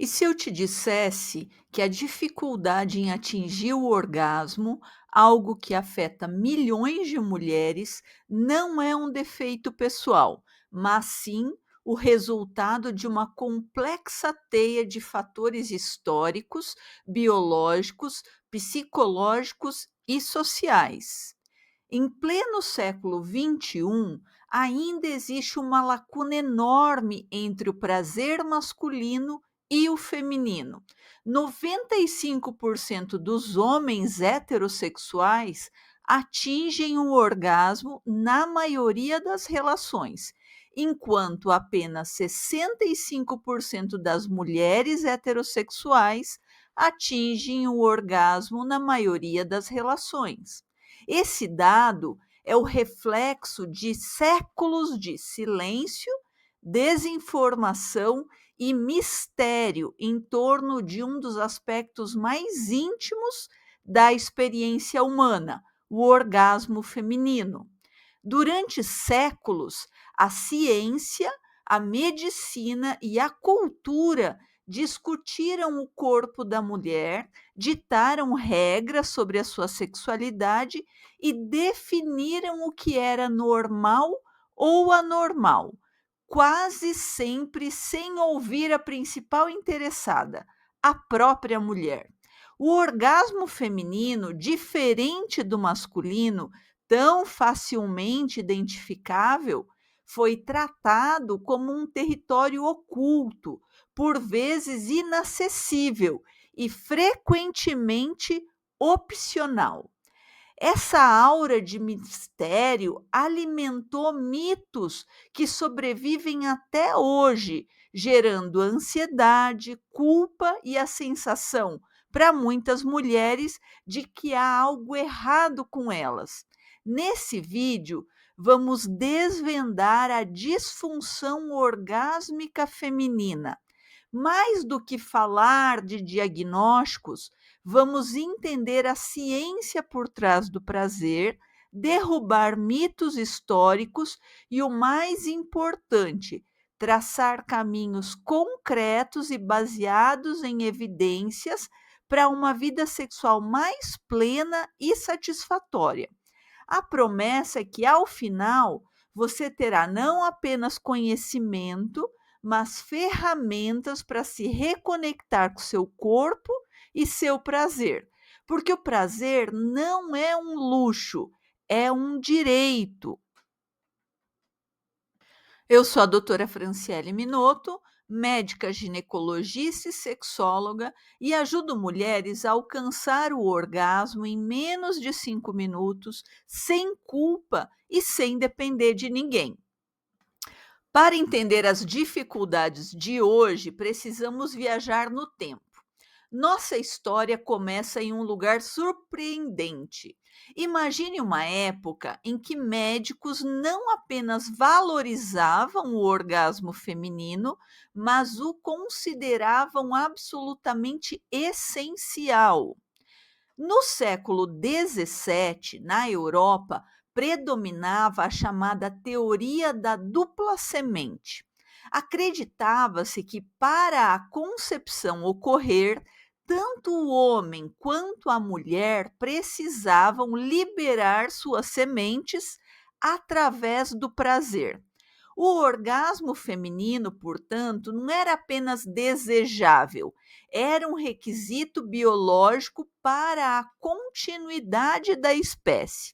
E se eu te dissesse que a dificuldade em atingir o orgasmo, algo que afeta milhões de mulheres, não é um defeito pessoal, mas sim o resultado de uma complexa teia de fatores históricos, biológicos, psicológicos e sociais? Em pleno século XXI, ainda existe uma lacuna enorme entre o prazer masculino e o feminino. 95% dos homens heterossexuais atingem o orgasmo na maioria das relações, enquanto apenas 65% das mulheres heterossexuais atingem o orgasmo na maioria das relações. Esse dado é o reflexo de séculos de silêncio, desinformação e mistério em torno de um dos aspectos mais íntimos da experiência humana, o orgasmo feminino. Durante séculos, a ciência, a medicina e a cultura discutiram o corpo da mulher, ditaram regras sobre a sua sexualidade e definiram o que era normal ou anormal, quase sempre sem ouvir a principal interessada, a própria mulher. O orgasmo feminino, diferente do masculino, tão facilmente identificável, foi tratado como um território oculto, por vezes inacessível e frequentemente opcional. Essa aura de mistério alimentou mitos que sobrevivem até hoje, gerando ansiedade, culpa e a sensação, para muitas mulheres, de que há algo errado com elas. Nesse vídeo, vamos desvendar a disfunção orgásmica feminina. Mais do que falar de diagnósticos, vamos entender a ciência por trás do prazer, derrubar mitos históricos e, o mais importante, traçar caminhos concretos e baseados em evidências para uma vida sexual mais plena e satisfatória. A promessa é que, ao final, você terá não apenas conhecimento, mas ferramentas para se reconectar com seu corpo e seu prazer. Porque o prazer não é um luxo, é um direito. Eu sou a doutora Franciele Minotto, médica ginecologista e sexóloga, e ajudo mulheres a alcançar o orgasmo em menos de 5 minutos, sem culpa e sem depender de ninguém. Para entender as dificuldades de hoje, precisamos viajar no tempo. Nossa história começa em um lugar surpreendente. Imagine uma época em que médicos não apenas valorizavam o orgasmo feminino, mas o consideravam absolutamente essencial. No século XVII, na Europa, predominava a chamada teoria da dupla semente. Acreditava-se que, para a concepção ocorrer, tanto o homem quanto a mulher precisavam liberar suas sementes através do prazer. O orgasmo feminino, portanto, não era apenas desejável, era um requisito biológico para a continuidade da espécie.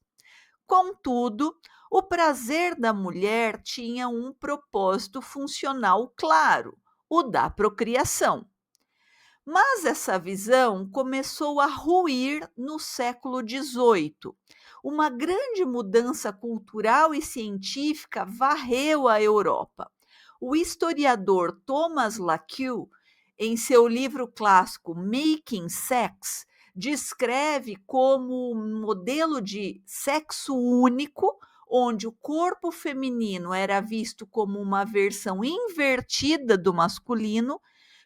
Contudo, o prazer da mulher tinha um propósito funcional claro, o da procriação. Mas essa visão começou a ruir no século XVIII. Uma grande mudança cultural e científica varreu a Europa. O historiador Thomas Laqueux, em seu livro clássico Making Sex, descreve como um modelo de sexo único, onde o corpo feminino era visto como uma versão invertida do masculino,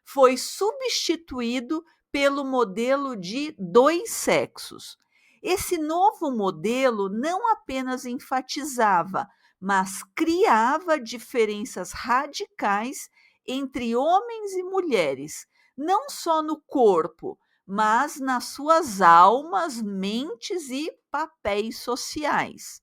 foi substituído pelo modelo de dois sexos. Esse novo modelo não apenas enfatizava, mas criava diferenças radicais entre homens e mulheres, não só no corpo, mas nas suas almas, mentes e papéis sociais.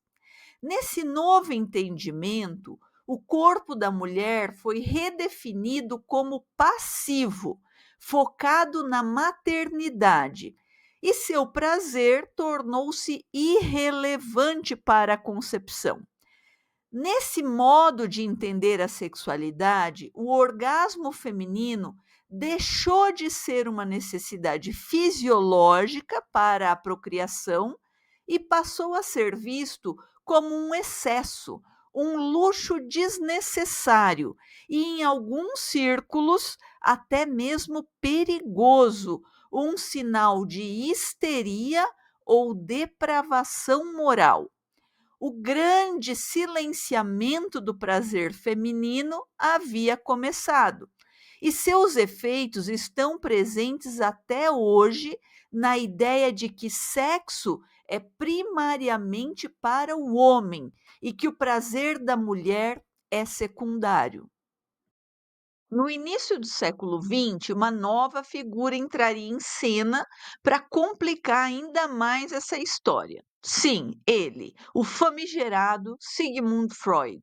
Nesse novo entendimento, o corpo da mulher foi redefinido como passivo, focado na maternidade, e seu prazer tornou-se irrelevante para a concepção. Nesse modo de entender a sexualidade, o orgasmo feminino deixou de ser uma necessidade fisiológica para a procriação e passou a ser visto como um excesso, um luxo desnecessário e, em alguns círculos, até mesmo perigoso, um sinal de histeria ou depravação moral. O grande silenciamento do prazer feminino havia começado, e seus efeitos estão presentes até hoje na ideia de que sexo é primariamente para o homem e que o prazer da mulher é secundário. No início do século XX, uma nova figura entraria em cena para complicar ainda mais essa história. Sim, ele, o famigerado Sigmund Freud.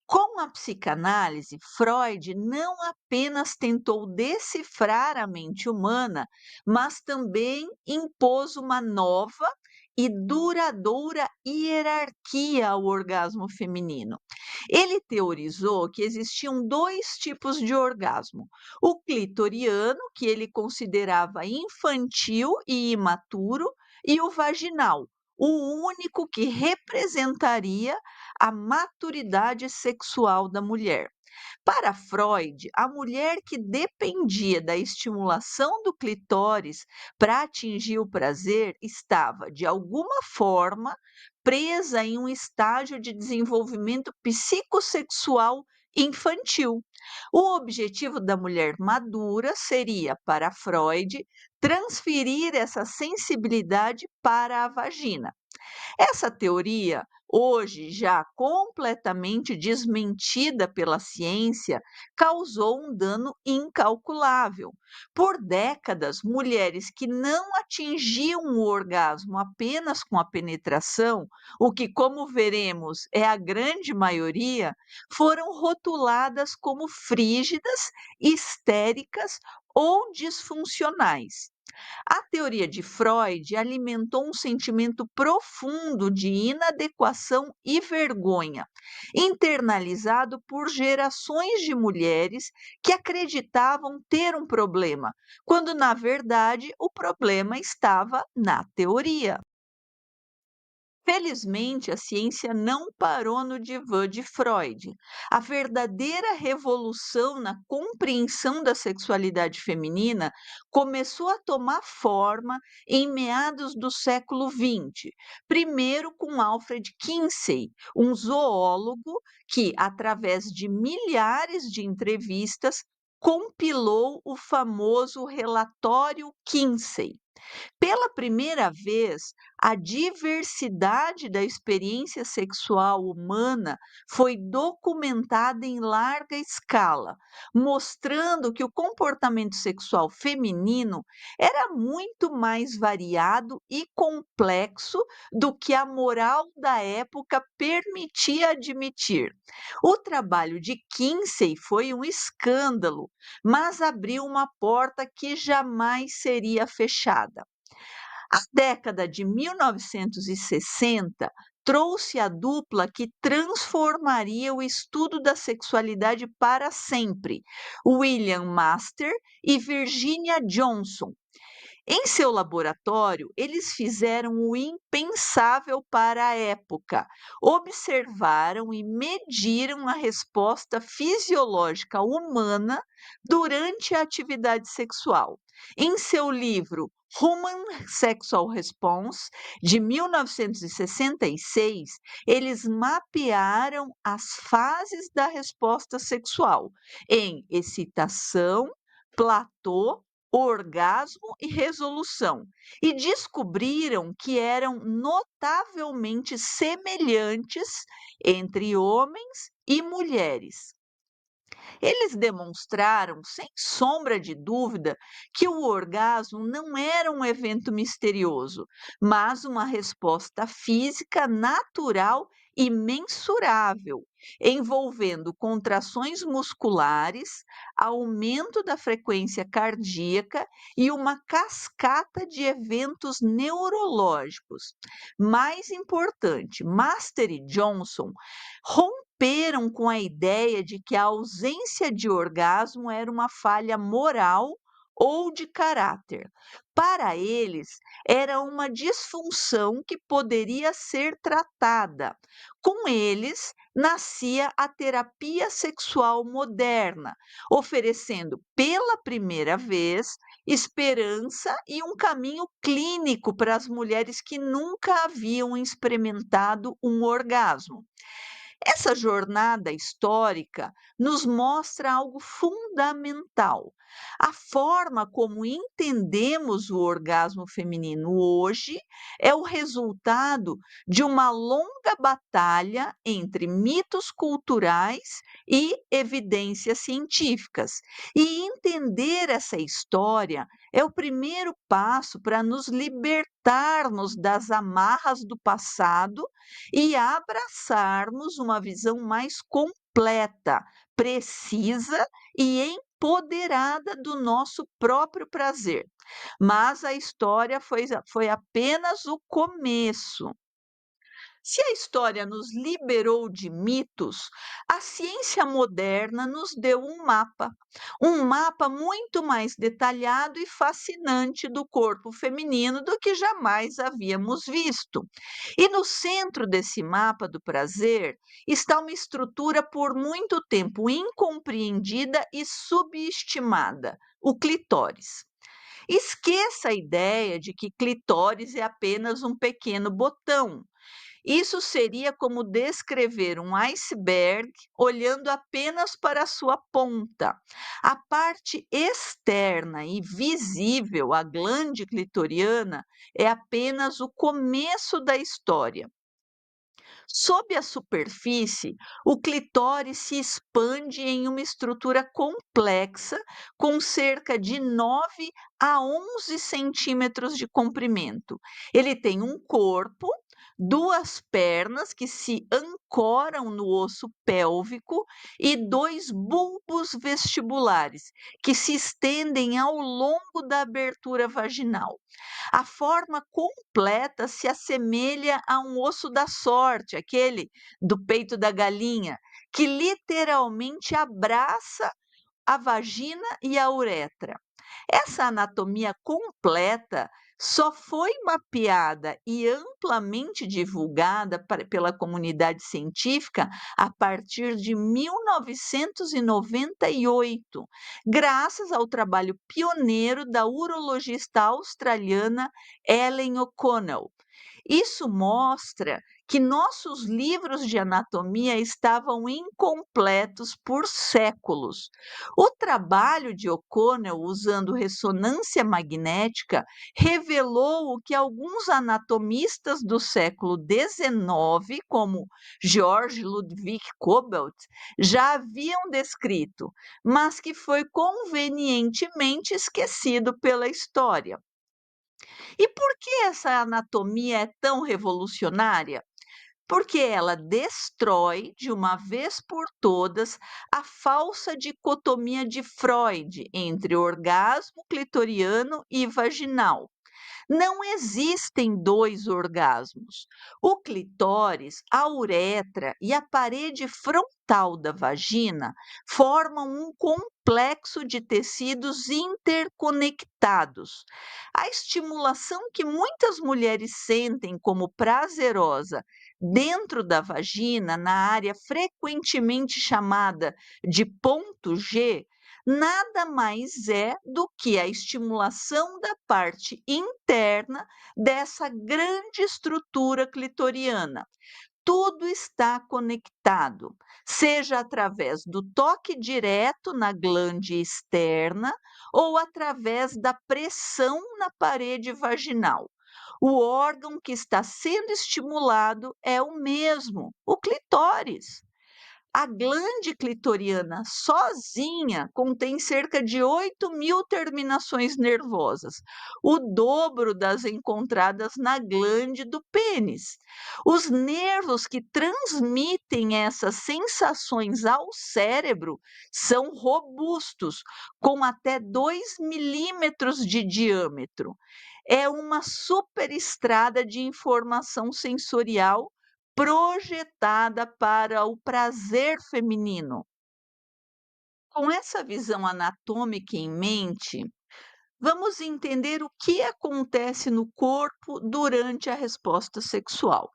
Com a psicanálise, Freud não apenas tentou decifrar a mente humana, mas também impôs uma nova e duradoura hierarquia ao orgasmo feminino. Ele teorizou que existiam dois tipos de orgasmo: o clitoriano, que ele considerava infantil e imaturo, e o vaginal, o único que representaria a maturidade sexual da mulher. Para Freud, a mulher que dependia da estimulação do clitóris para atingir o prazer estava, de alguma forma, presa em um estágio de desenvolvimento psicossexual infantil. O objetivo da mulher madura seria, para Freud, transferir essa sensibilidade para a vagina. Essa teoria, hoje já completamente desmentida pela ciência, causou um dano incalculável. Por décadas, mulheres que não atingiam o orgasmo apenas com a penetração, o que, como veremos, é a grande maioria, foram rotuladas como frígidas, histéricas ou disfuncionais. A teoria de Freud alimentou um sentimento profundo de inadequação e vergonha, internalizado por gerações de mulheres que acreditavam ter um problema, quando na verdade o problema estava na teoria. Felizmente, a ciência não parou no divã de Freud. A verdadeira revolução na compreensão da sexualidade feminina começou a tomar forma em meados do século XX, primeiro com Alfred Kinsey, um zoólogo que, através de milhares de entrevistas, compilou o famoso relatório Kinsey. Pela primeira vez, a diversidade da experiência sexual humana foi documentada em larga escala, mostrando que o comportamento sexual feminino era muito mais variado e complexo do que a moral da época permitia admitir. O trabalho de Kinsey foi um escândalo, mas abriu uma porta que jamais seria fechada. A década de 1960 trouxe a dupla que transformaria o estudo da sexualidade para sempre, William Master e Virginia Johnson. Em seu laboratório, eles fizeram o impensável para a época. Observaram e mediram a resposta fisiológica humana durante a atividade sexual. Em seu livro Human Sexual Response, de 1966, eles mapearam as fases da resposta sexual em excitação, platô, orgasmo e resolução, e descobriram que eram notavelmente semelhantes entre homens e mulheres. Eles demonstraram, sem sombra de dúvida, que o orgasmo não era um evento misterioso, mas uma resposta física natural e mensurável, envolvendo contrações musculares, aumento da frequência cardíaca e uma cascata de eventos neurológicos. Mais importante, Master e Johnson romperam com a ideia de que a ausência de orgasmo era uma falha moral ou de caráter. Para eles, era uma disfunção que poderia ser tratada. Com eles, nascia a terapia sexual moderna, oferecendo pela primeira vez esperança e um caminho clínico para as mulheres que nunca haviam experimentado um orgasmo. Essa jornada histórica nos mostra algo fundamental. A forma como entendemos o orgasmo feminino hoje é o resultado de uma longa batalha entre mitos culturais e evidências científicas. E entender essa história é o primeiro passo para nos libertarmos das amarras do passado e abraçarmos uma visão mais completa, precisa e empoderada do nosso próprio prazer. Mas a história foi apenas o começo. Se a história nos liberou de mitos, a ciência moderna nos deu um mapa muito mais detalhado e fascinante do corpo feminino do que jamais havíamos visto. E no centro desse mapa do prazer está uma estrutura por muito tempo incompreendida e subestimada: o clitóris. Esqueça a ideia de que clitóris é apenas um pequeno botão. Isso seria como descrever um iceberg olhando apenas para a sua ponta. A parte externa e visível, a glande clitoriana, é apenas o começo da história. Sob a superfície, o clitóris se expande em uma estrutura complexa, com cerca de 9 a 11 centímetros de comprimento. Ele tem um corpo, duas pernas que se ancoram no osso pélvico e dois bulbos vestibulares, que se estendem ao longo da abertura vaginal. A forma completa se assemelha a um osso da sorte, aquele do peito da galinha, que literalmente abraça a vagina e a uretra. Essa anatomia completa só foi mapeada e amplamente divulgada pela comunidade científica a partir de 1998, graças ao trabalho pioneiro da urologista australiana Ellen O'Connell. Isso mostra que nossos livros de anatomia estavam incompletos por séculos. O trabalho de O'Connell usando ressonância magnética revelou o que alguns anatomistas do século XIX, como George Ludwig Kobelt, já haviam descrito, mas que foi convenientemente esquecido pela história. E por que essa anatomia é tão revolucionária? Porque ela destrói, de uma vez por todas, a falsa dicotomia de Freud entre orgasmo clitoriano e vaginal. Não existem dois orgasmos. O clitóris, a uretra e a parede frontal da vagina formam um complexo de tecidos interconectados. A estimulação que muitas mulheres sentem como prazerosa dentro da vagina, na área frequentemente chamada de ponto G, nada mais é do que a estimulação da parte interna dessa grande estrutura clitoriana. Tudo está conectado, seja através do toque direto na glande externa ou através da pressão na parede vaginal. O órgão que está sendo estimulado é o mesmo, o clitóris. A glande clitoriana sozinha contém cerca de 8.000 terminações nervosas, o dobro das encontradas na glande do pênis. Os nervos que transmitem essas sensações ao cérebro são robustos, com até 2 milímetros de diâmetro. É uma superestrada de informação sensorial projetada para o prazer feminino. Com essa visão anatômica em mente, vamos entender o que acontece no corpo durante a resposta sexual.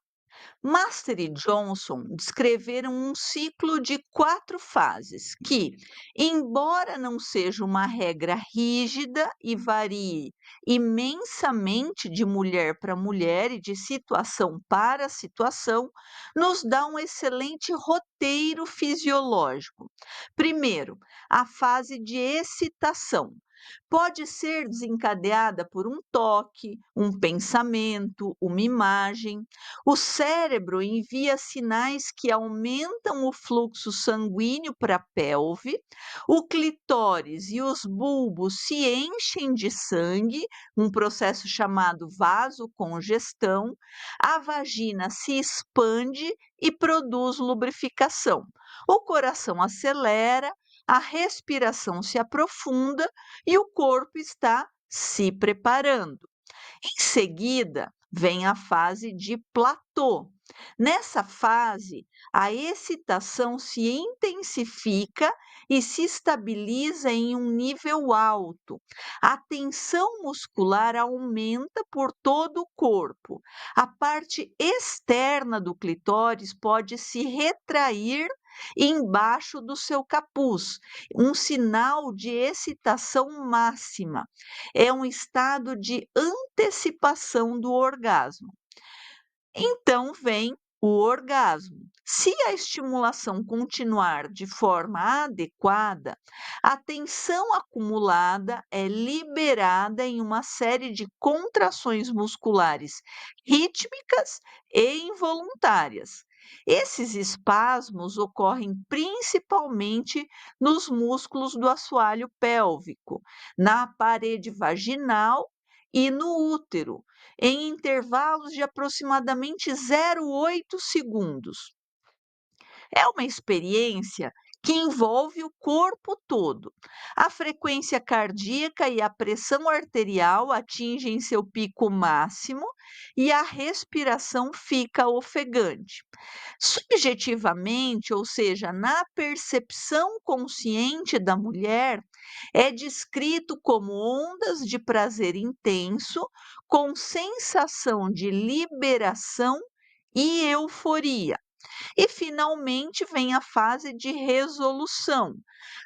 Master e Johnson descreveram um ciclo de 4 fases que, embora não seja uma regra rígida e varie imensamente de mulher para mulher e de situação para situação, nos dá um excelente roteiro fisiológico. Primeiro, a fase de excitação. Pode ser desencadeada por um toque, um pensamento, uma imagem. O cérebro envia sinais que aumentam o fluxo sanguíneo para a pelve, o clitóris e os bulbos se enchem de sangue, um processo chamado vasocongestão, a vagina se expande e produz lubrificação. O coração acelera, a respiração se aprofunda e o corpo está se preparando. Em seguida, vem a fase de platô. Nessa fase, a excitação se intensifica e se estabiliza em um nível alto. A tensão muscular aumenta por todo o corpo. A parte externa do clitóris pode se retrair embaixo do seu capuz, um sinal de excitação máxima. É um estado de antecipação do orgasmo. Então vem o orgasmo. Se a estimulação continuar de forma adequada, a tensão acumulada é liberada em uma série de contrações musculares rítmicas e involuntárias. Esses espasmos ocorrem principalmente nos músculos do assoalho pélvico, na parede vaginal e no útero, em intervalos de aproximadamente 0,8 segundos. É uma experiência que envolve o corpo todo. A frequência cardíaca e a pressão arterial atingem seu pico máximo e a respiração fica ofegante. Subjetivamente, ou seja, na percepção consciente da mulher, é descrito como ondas de prazer intenso, com sensação de liberação e euforia. E finalmente vem a fase de resolução.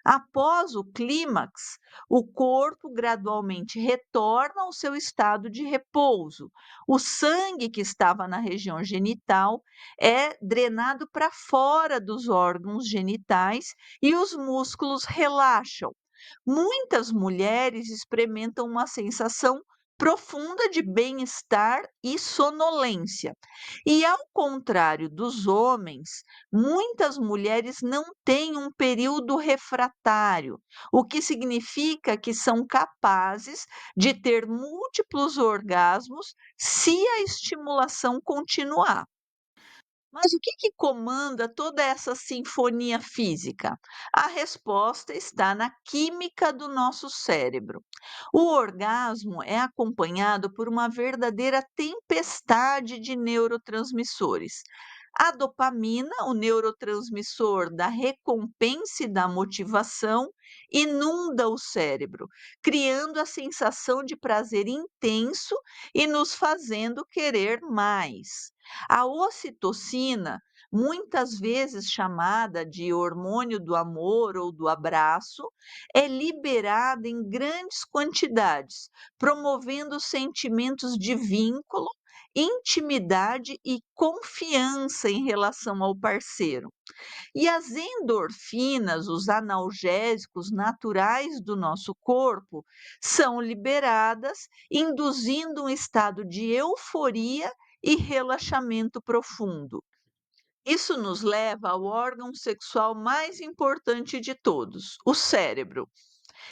Após o clímax, o corpo gradualmente retorna ao seu estado de repouso. O sangue que estava na região genital é drenado para fora dos órgãos genitais e os músculos relaxam. Muitas mulheres experimentam uma sensação profunda de bem-estar e sonolência. E ao contrário dos homens, muitas mulheres não têm um período refratário, o que significa que são capazes de ter múltiplos orgasmos se a estimulação continuar. Mas o que que comanda toda essa sinfonia física? A resposta está na química do nosso cérebro. O orgasmo é acompanhado por uma verdadeira tempestade de neurotransmissores. A dopamina, o neurotransmissor da recompensa e da motivação, inunda o cérebro, criando a sensação de prazer intenso e nos fazendo querer mais. A ocitocina, muitas vezes chamada de hormônio do amor ou do abraço, é liberada em grandes quantidades, promovendo sentimentos de vínculo, intimidade e confiança em relação ao parceiro. E as endorfinas, os analgésicos naturais do nosso corpo, são liberadas, induzindo um estado de euforia e relaxamento profundo. Isso nos leva ao órgão sexual mais importante de todos, o cérebro.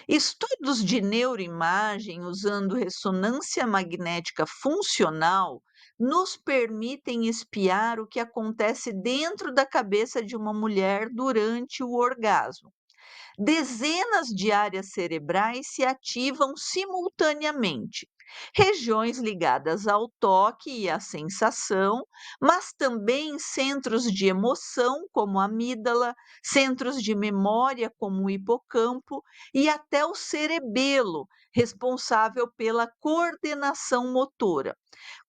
Estudos de neuroimagem usando ressonância magnética funcional nos permitem espiar o que acontece dentro da cabeça de uma mulher durante o orgasmo. Dezenas de áreas cerebrais se ativam simultaneamente. Regiões ligadas ao toque e à sensação, mas também centros de emoção, como a amígdala, centros de memória, como o hipocampo, e até o cerebelo, responsável pela coordenação motora.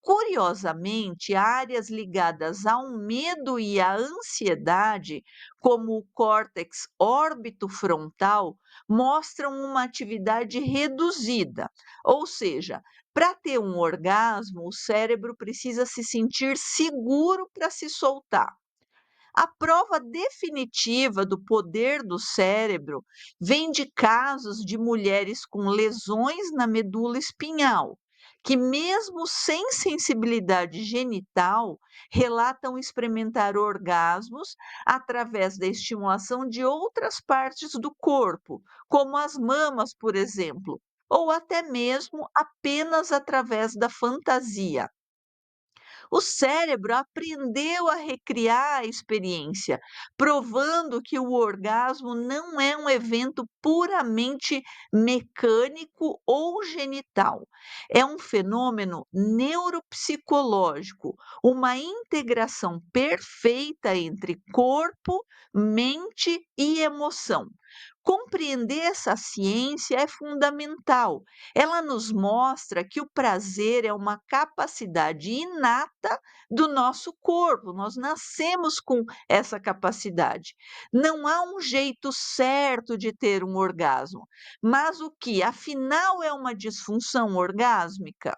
Curiosamente, áreas ligadas ao medo e à ansiedade, como o córtex órbito-frontal, mostram uma atividade reduzida. Ou seja, para ter um orgasmo, o cérebro precisa se sentir seguro para se soltar. A prova definitiva do poder do cérebro vem de casos de mulheres com lesões na medula espinhal, que, mesmo sem sensibilidade genital, relatam experimentar orgasmos através da estimulação de outras partes do corpo, como as mamas, por exemplo, ou até mesmo apenas através da fantasia. O cérebro aprendeu a recriar a experiência, provando que o orgasmo não é um evento puramente mecânico ou genital. É um fenômeno neuropsicológico, uma integração perfeita entre corpo, mente e emoção. Compreender essa ciência é fundamental. Ela nos mostra que o prazer é uma capacidade inata do nosso corpo, nós nascemos com essa capacidade. Não há um jeito certo de ter um orgasmo, mas o que afinal é uma disfunção orgásmica?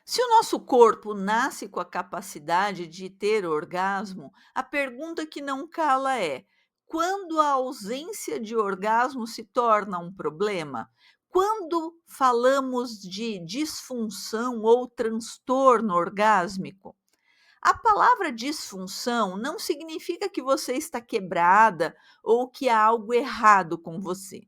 Se o nosso corpo nasce com a capacidade de ter orgasmo, a pergunta que não cala é: quando a ausência de orgasmo se torna um problema? Quando falamos de disfunção ou transtorno orgásmico? A palavra disfunção não significa que você está quebrada ou que há algo errado com você.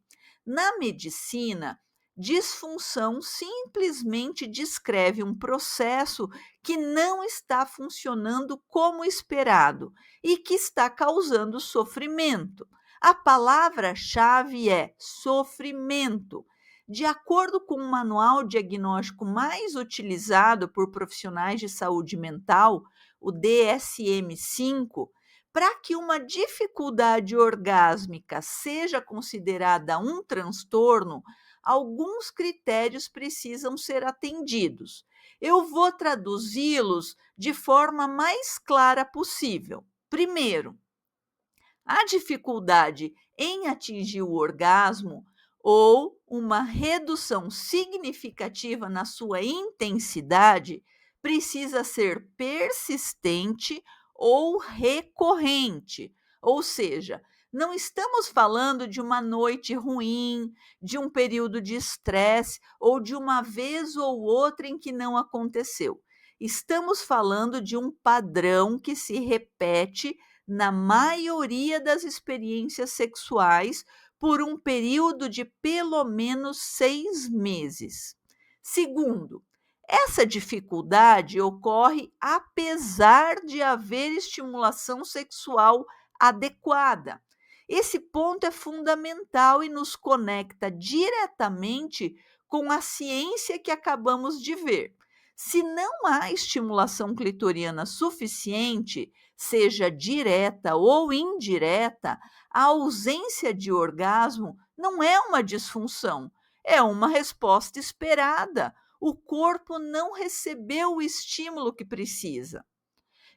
Na medicina, disfunção simplesmente descreve um processo que não está funcionando como esperado e que está causando sofrimento. A palavra-chave é sofrimento. De acordo com o manual diagnóstico mais utilizado por profissionais de saúde mental, o DSM-5, para que uma dificuldade orgásmica seja considerada um transtorno, alguns critérios precisam ser atendidos. Eu vou traduzi-los de forma mais clara possível. Primeiro, a dificuldade em atingir o orgasmo ou uma redução significativa na sua intensidade precisa ser persistente ou recorrente. Ou seja, não estamos falando de uma noite ruim, de um período de estresse ou de uma vez ou outra em que não aconteceu. Estamos falando de um padrão que se repete na maioria das experiências sexuais por um período de pelo menos 6 meses. Segundo, essa dificuldade ocorre apesar de haver estimulação sexual adequada. Esse ponto é fundamental e nos conecta diretamente com a ciência que acabamos de ver. Se não há estimulação clitoriana suficiente, seja direta ou indireta, a ausência de orgasmo não é uma disfunção, é uma resposta esperada. O corpo não recebeu o estímulo que precisa.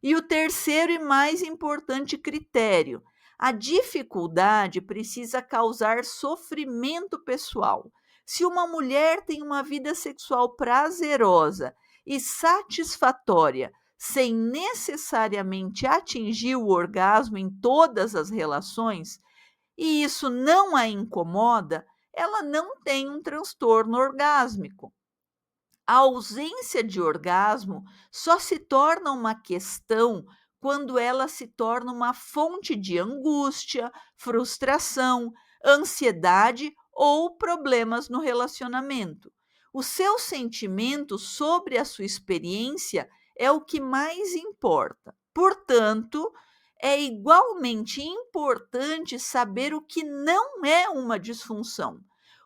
E o terceiro e mais importante critério: a dificuldade precisa causar sofrimento pessoal. Se uma mulher tem uma vida sexual prazerosa e satisfatória, sem necessariamente atingir o orgasmo em todas as relações, e isso não a incomoda, ela não tem um transtorno orgásmico. A ausência de orgasmo só se torna uma questão quando ela se torna uma fonte de angústia, frustração, ansiedade ou problemas no relacionamento. O seu sentimento sobre a sua experiência é o que mais importa. Portanto, é igualmente importante saber o que não é uma disfunção.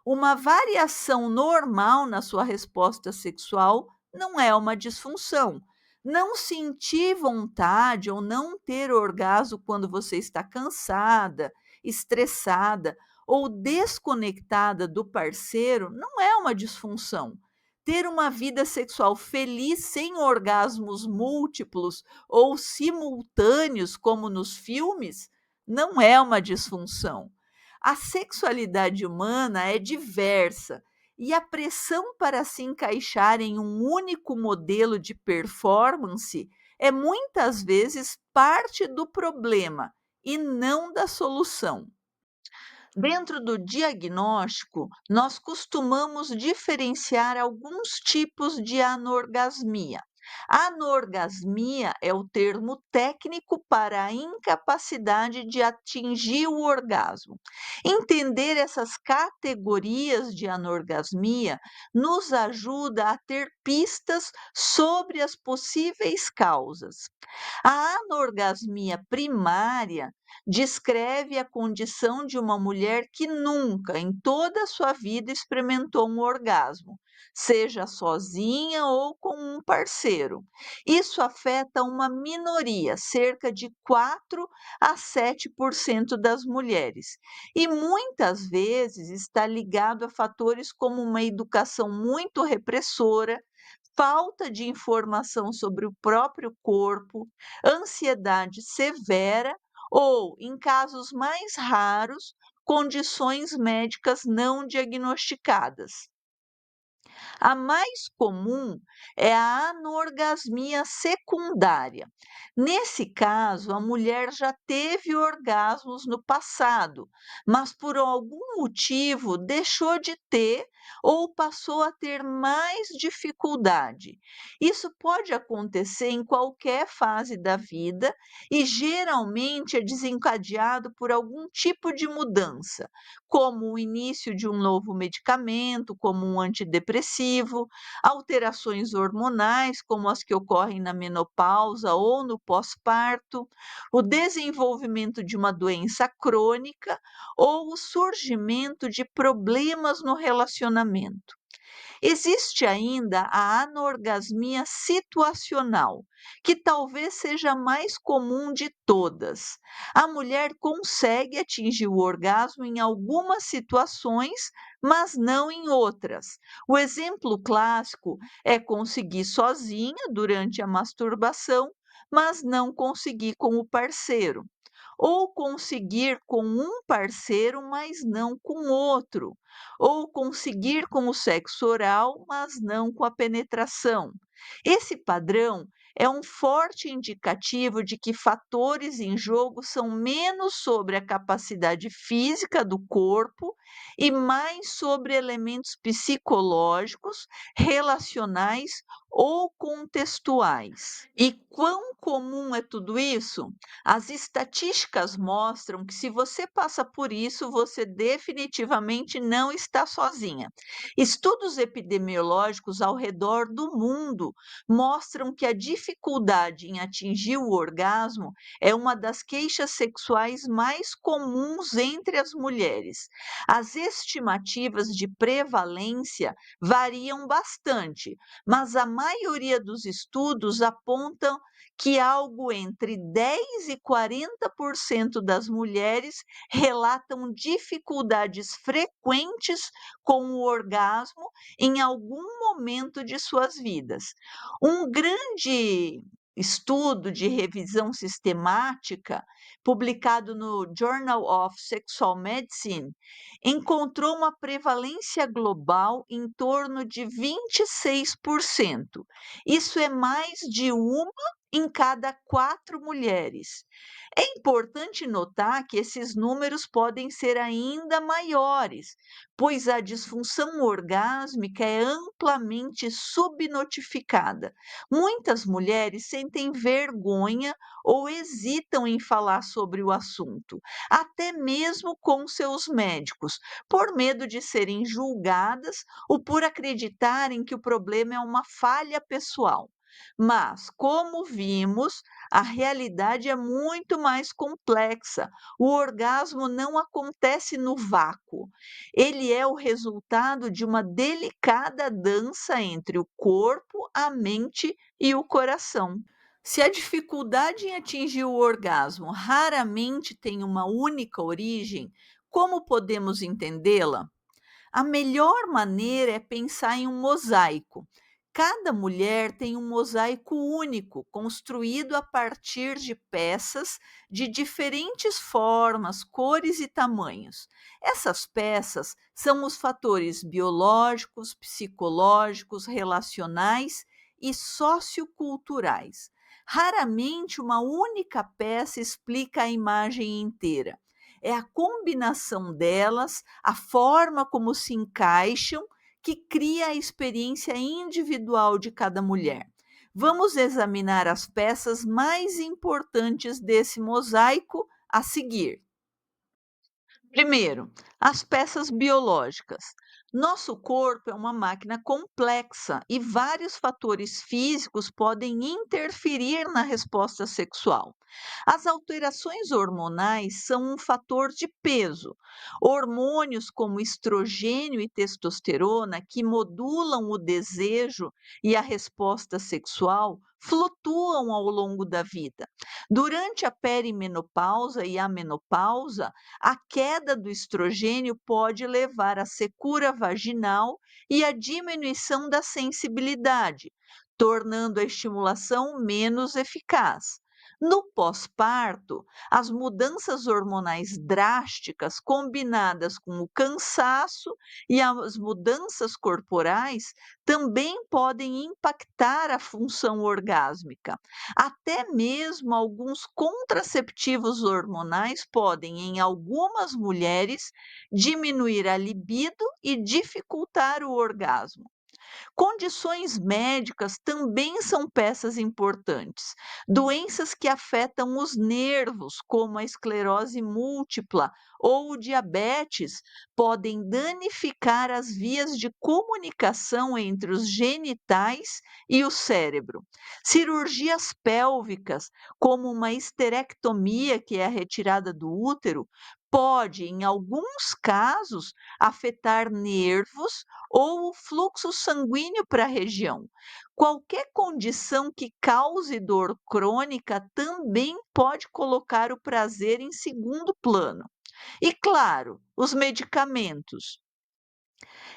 Uma variação normal na sua resposta sexual não é uma disfunção. Não sentir vontade ou não ter orgasmo quando você está cansada, estressada ou desconectada do parceiro não é uma disfunção. Ter uma vida sexual feliz sem orgasmos múltiplos ou simultâneos, como nos filmes, não é uma disfunção. A sexualidade humana é diversa e a pressão para se encaixar em um único modelo de performance é muitas vezes parte do problema e não da solução. Dentro do diagnóstico, nós costumamos diferenciar alguns tipos de anorgasmia. Anorgasmia é o termo técnico para a incapacidade de atingir o orgasmo. Entender essas categorias de anorgasmia nos ajuda a ter pistas sobre as possíveis causas. A anorgasmia primária descreve a condição de uma mulher que nunca, em toda a sua vida, experimentou um orgasmo, seja sozinha ou com um parceiro. Isso afeta uma minoria, cerca de 4 a 7% das mulheres, e muitas vezes está ligado a fatores como uma educação muito repressora, falta de informação sobre o próprio corpo, ansiedade severa ou, em casos mais raros, condições médicas não diagnosticadas. A mais comum é a anorgasmia secundária. Nesse caso, a mulher já teve orgasmos no passado, mas por algum motivo deixou de ter ou passou a ter mais dificuldade. Isso pode acontecer em qualquer fase da vida e geralmente é desencadeado por algum tipo de mudança, como o início de um novo medicamento, como um antidepressivo, alterações hormonais, como as que ocorrem na menopausa ou no pós-parto, o desenvolvimento de uma doença crônica ou o surgimento de problemas no relacionamento. Existe ainda a anorgasmia situacional, que talvez seja a mais comum de todas. A mulher consegue atingir o orgasmo em algumas situações, mas não em outras. O exemplo clássico é conseguir sozinha durante a masturbação, mas não conseguir com o parceiro. Ou conseguir com um parceiro, mas não com outro, ou conseguir com o sexo oral, mas não com a penetração. Esse padrão é um forte indicativo de que fatores em jogo são menos sobre a capacidade física do corpo e mais sobre elementos psicológicos, relacionais ou contextuais. E quão comum é tudo isso? As estatísticas mostram que se você passa por isso, você definitivamente não está sozinha. Estudos epidemiológicos ao redor do mundo mostram que a dificuldade em atingir o orgasmo é uma das queixas sexuais mais comuns entre as mulheres. As estimativas de prevalência variam bastante, mas a maioria dos estudos apontam que algo entre 10 e 40% das mulheres relatam dificuldades frequentes com o orgasmo em algum momento de suas vidas. Um grande estudo de revisão sistemática, publicado no Journal of Sexual Medicine, encontrou uma prevalência global em torno de 26%. Isso é mais de uma em cada 4 mulheres. É importante notar que esses números podem ser ainda maiores, pois a disfunção orgásmica é amplamente subnotificada. Muitas mulheres sentem vergonha ou hesitam em falar sobre o assunto, até mesmo com seus médicos, por medo de serem julgadas ou por acreditarem que o problema é uma falha pessoal. Mas, como vimos, a realidade é muito mais complexa. O orgasmo não acontece no vácuo. Ele é o resultado de uma delicada dança entre o corpo, a mente e o coração. Se a dificuldade em atingir o orgasmo raramente tem uma única origem, como podemos entendê-la? A melhor maneira é pensar em um mosaico. Cada mulher tem um mosaico único, construído a partir de peças de diferentes formas, cores e tamanhos. Essas peças são os fatores biológicos, psicológicos, relacionais e socioculturais. Raramente uma única peça explica a imagem inteira. É a combinação delas, a forma como se encaixam, que cria a experiência individual de cada mulher. Vamos examinar as peças mais importantes desse mosaico a seguir. Primeiro, as peças biológicas. Nosso corpo é uma máquina complexa e vários fatores físicos podem interferir na resposta sexual. As alterações hormonais são um fator de peso. Hormônios como estrogênio e testosterona, que modulam o desejo e a resposta sexual, flutuam ao longo da vida. Durante a perimenopausa e a menopausa, a queda do estrogênio pode levar à secura vaginal e à diminuição da sensibilidade, tornando a estimulação menos eficaz. No pós-parto, as mudanças hormonais drásticas, combinadas com o cansaço e as mudanças corporais, também podem impactar a função orgásmica. Até mesmo alguns contraceptivos hormonais podem, em algumas mulheres, diminuir a libido e dificultar o orgasmo. Condições médicas também são peças importantes. Doenças que afetam os nervos, como a esclerose múltipla ou o diabetes, podem danificar as vias de comunicação entre os genitais e o cérebro. Cirurgias pélvicas, como uma histerectomia, que é a retirada do útero, pode, em alguns casos, afetar nervos ou o fluxo sanguíneo para a região. Qualquer condição que cause dor crônica também pode colocar o prazer em segundo plano. E claro, os medicamentos.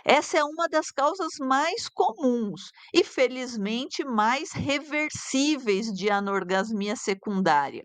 Essa é uma das causas mais comuns e, felizmente, mais reversíveis de anorgasmia secundária.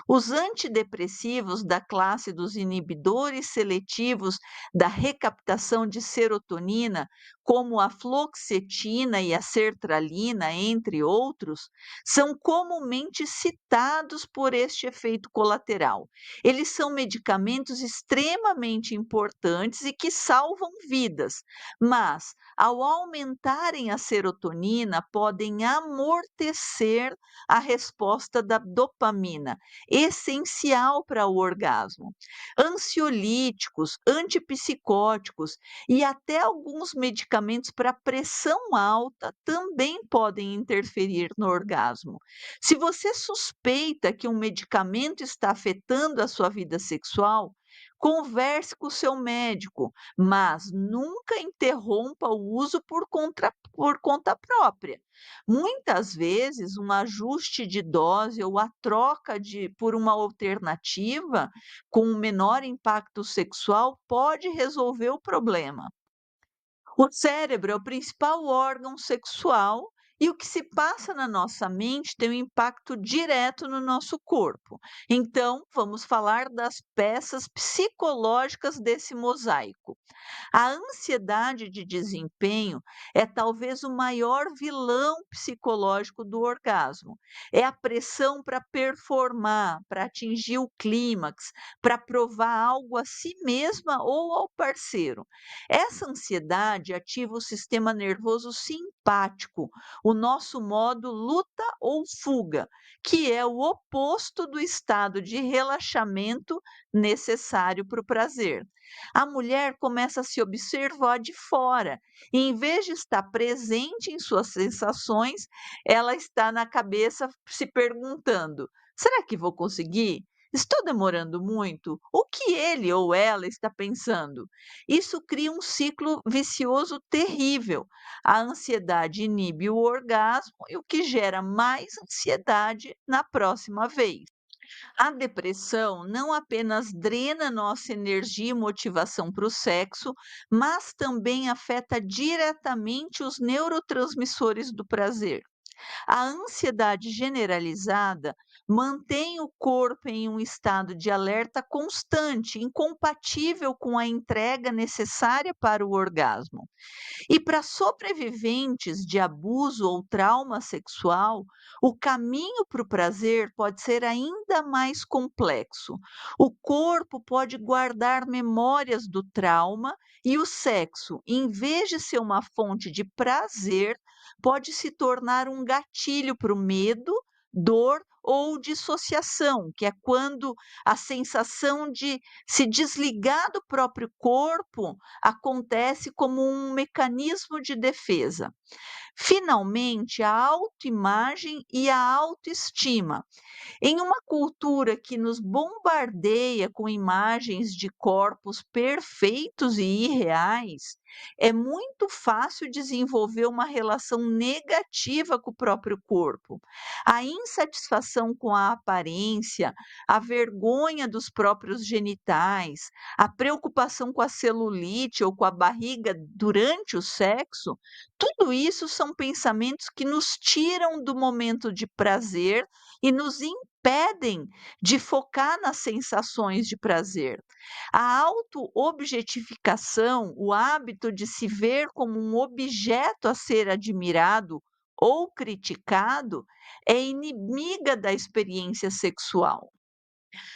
Os antidepressivos da classe dos inibidores seletivos da recaptação de serotonina, como a fluoxetina e a sertralina, entre outros, são comumente citados por este efeito colateral. Eles são medicamentos extremamente importantes e que salvam vidas, mas, ao aumentarem a serotonina, podem amortecer a resposta da dopamina, essencial para o orgasmo. Ansiolíticos, antipsicóticos e até alguns medicamentos para pressão alta também podem interferir no orgasmo. Se você suspeita que um medicamento está afetando a sua vida sexual, converse com o seu médico, mas nunca interrompa o uso por conta própria. Muitas vezes, um ajuste de dose ou a troca por uma alternativa com um menor impacto sexual pode resolver o problema. O cérebro é o principal órgão sexual E o que se passa na nossa mente tem um impacto direto no nosso corpo. Então, vamos falar das peças psicológicas desse mosaico. A ansiedade de desempenho é talvez o maior vilão psicológico do orgasmo. É a pressão para performar, para atingir o clímax, para provar algo a si mesma ou ao parceiro. Essa ansiedade ativa o sistema nervoso simpático, o nosso modo luta ou fuga, que é o oposto do estado de relaxamento necessário para o prazer. A mulher começa a se observar de fora, e em vez de estar presente em suas sensações, ela está na cabeça se perguntando: será que vou conseguir? Estou demorando muito? O que ele ou ela está pensando? Isso cria um ciclo vicioso terrível. A ansiedade inibe o orgasmo e o que gera mais ansiedade na próxima vez. A depressão não apenas drena nossa energia e motivação para o sexo, mas também afeta diretamente os neurotransmissores do prazer. A ansiedade generalizada mantém o corpo em um estado de alerta constante, incompatível com a entrega necessária para o orgasmo. E para sobreviventes de abuso ou trauma sexual, o caminho para o prazer pode ser ainda mais complexo. O corpo pode guardar memórias do trauma e o sexo, em vez de ser uma fonte de prazer, pode se tornar um gatilho para o medo, dor ou dissociação, que é quando a sensação de se desligar do próprio corpo acontece como um mecanismo de defesa. Finalmente, a autoimagem e a autoestima. Em uma cultura que nos bombardeia com imagens de corpos perfeitos e irreais, é muito fácil desenvolver uma relação negativa com o próprio corpo. A insatisfação com a aparência, a vergonha dos próprios genitais, a preocupação com a celulite ou com a barriga durante o sexo, tudo isso são pensamentos que nos tiram do momento de prazer e nos impedem de focar nas sensações de prazer. A auto-objetificação, o hábito de se ver como um objeto a ser admirado ou criticado, é inimiga da experiência sexual.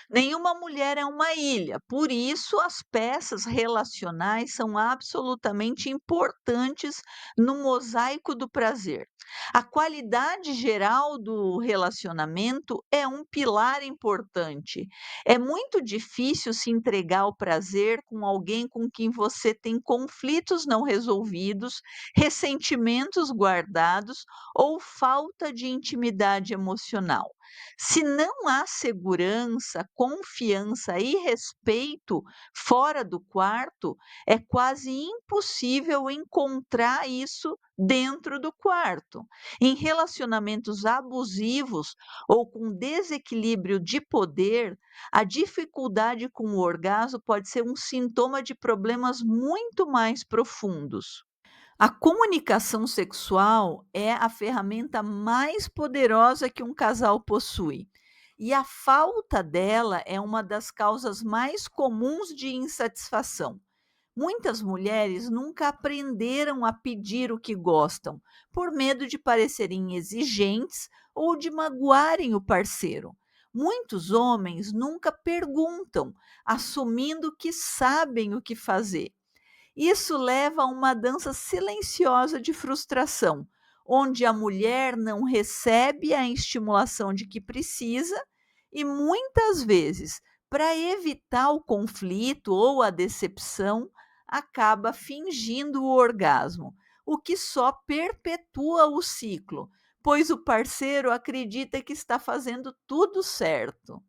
Nenhuma mulher é uma ilha, por isso as peças relacionais são absolutamente importantes no mosaico do prazer. A qualidade geral do relacionamento é um pilar importante. É muito difícil se entregar ao prazer com alguém com quem você tem conflitos não resolvidos, ressentimentos guardados ou falta de intimidade emocional. Se não há segurança, confiança e respeito fora do quarto, é quase impossível encontrar isso dentro do quarto. Em relacionamentos abusivos ou com desequilíbrio de poder, a dificuldade com o orgasmo pode ser um sintoma de problemas muito mais profundos. A comunicação sexual é a ferramenta mais poderosa que um casal possui. E a falta dela é uma das causas mais comuns de insatisfação. Muitas mulheres nunca aprenderam a pedir o que gostam, por medo de parecerem exigentes ou de magoarem o parceiro. Muitos homens nunca perguntam, assumindo que sabem o que fazer. Isso leva a uma dança silenciosa de frustração, onde a mulher não recebe a estimulação de que precisa e muitas vezes, para evitar o conflito ou a decepção, acaba fingindo o orgasmo, o que só perpetua o ciclo, pois o parceiro acredita que está fazendo tudo certo.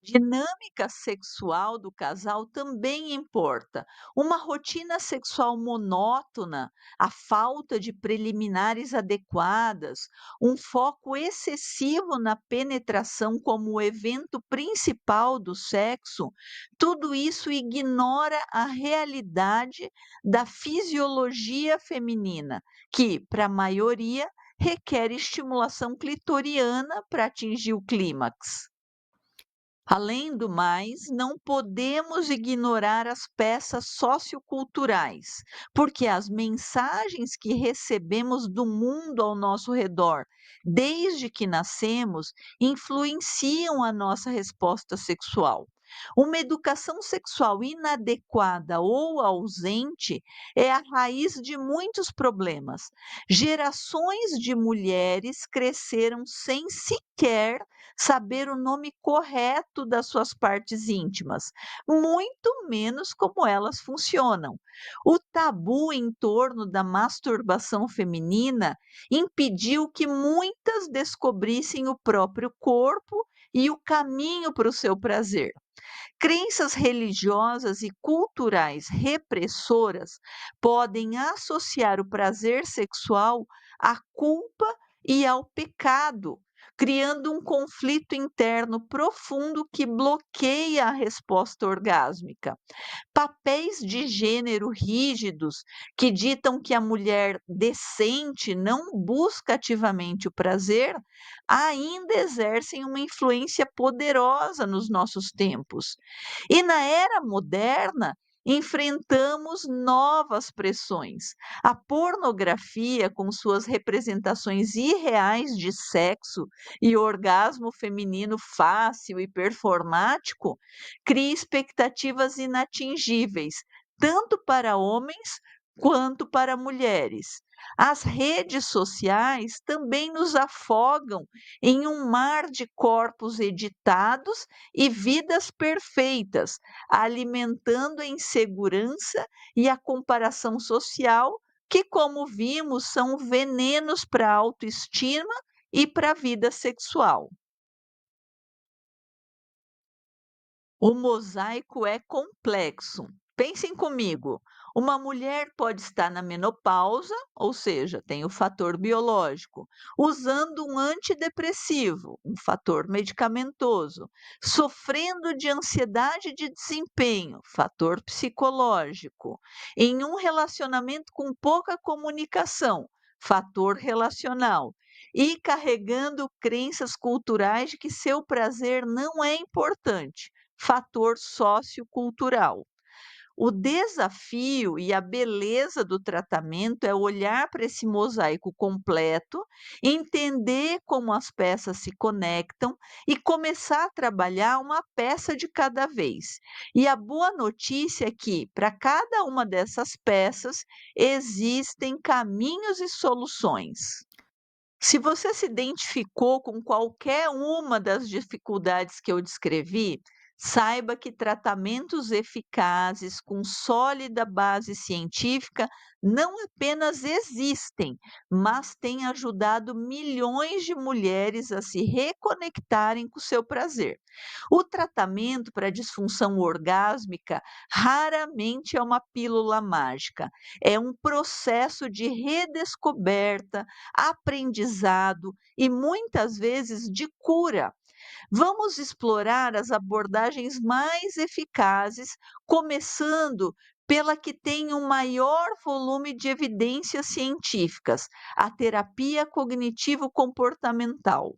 Dinâmica sexual do casal também importa. Uma rotina sexual monótona, a falta de preliminares adequadas, um foco excessivo na penetração como o evento principal do sexo, tudo isso ignora a realidade da fisiologia feminina, que, para a maioria, requer estimulação clitoriana para atingir o clímax. Além do mais, não podemos ignorar as peças socioculturais, porque as mensagens que recebemos do mundo ao nosso redor, desde que nascemos, influenciam a nossa resposta sexual. Uma educação sexual inadequada ou ausente é a raiz de muitos problemas. Gerações de mulheres cresceram sem sequer saber o nome correto das suas partes íntimas, muito menos como elas funcionam. O tabu em torno da masturbação feminina impediu que muitas descobrissem o próprio corpo e o caminho para o seu prazer. Crenças religiosas e culturais repressoras podem associar o prazer sexual à culpa e ao pecado, criando um conflito interno profundo que bloqueia a resposta orgásmica. Papéis de gênero rígidos que ditam que a mulher decente não busca ativamente o prazer ainda exercem uma influência poderosa nos nossos tempos. E na era moderna, enfrentamos novas pressões. A pornografia, com suas representações irreais de sexo e orgasmo feminino fácil e performático, cria expectativas inatingíveis, tanto para homens quanto para mulheres. As redes sociais também nos afogam em um mar de corpos editados e vidas perfeitas, alimentando a insegurança e a comparação social, que, como vimos, são venenos para a autoestima e para a vida sexual. O mosaico é complexo. Pensem comigo: uma mulher pode estar na menopausa, ou seja, tem o fator biológico, usando um antidepressivo, um fator medicamentoso, sofrendo de ansiedade de desempenho, fator psicológico, em um relacionamento com pouca comunicação, fator relacional, e carregando crenças culturais de que seu prazer não é importante, fator sociocultural. O desafio e a beleza do tratamento é olhar para esse mosaico completo, entender como as peças se conectam e começar a trabalhar uma peça de cada vez. E a boa notícia é que, para cada uma dessas peças, existem caminhos e soluções. Se você se identificou com qualquer uma das dificuldades que eu descrevi, saiba que tratamentos eficazes com sólida base científica não apenas existem, mas têm ajudado milhões de mulheres a se reconectarem com o seu prazer. O tratamento para disfunção orgásmica raramente é uma pílula mágica, é um processo de redescoberta, aprendizado e muitas vezes de cura. Vamos explorar as abordagens mais eficazes, começando pela que tem o maior volume de evidências científicas, a terapia cognitivo-comportamental.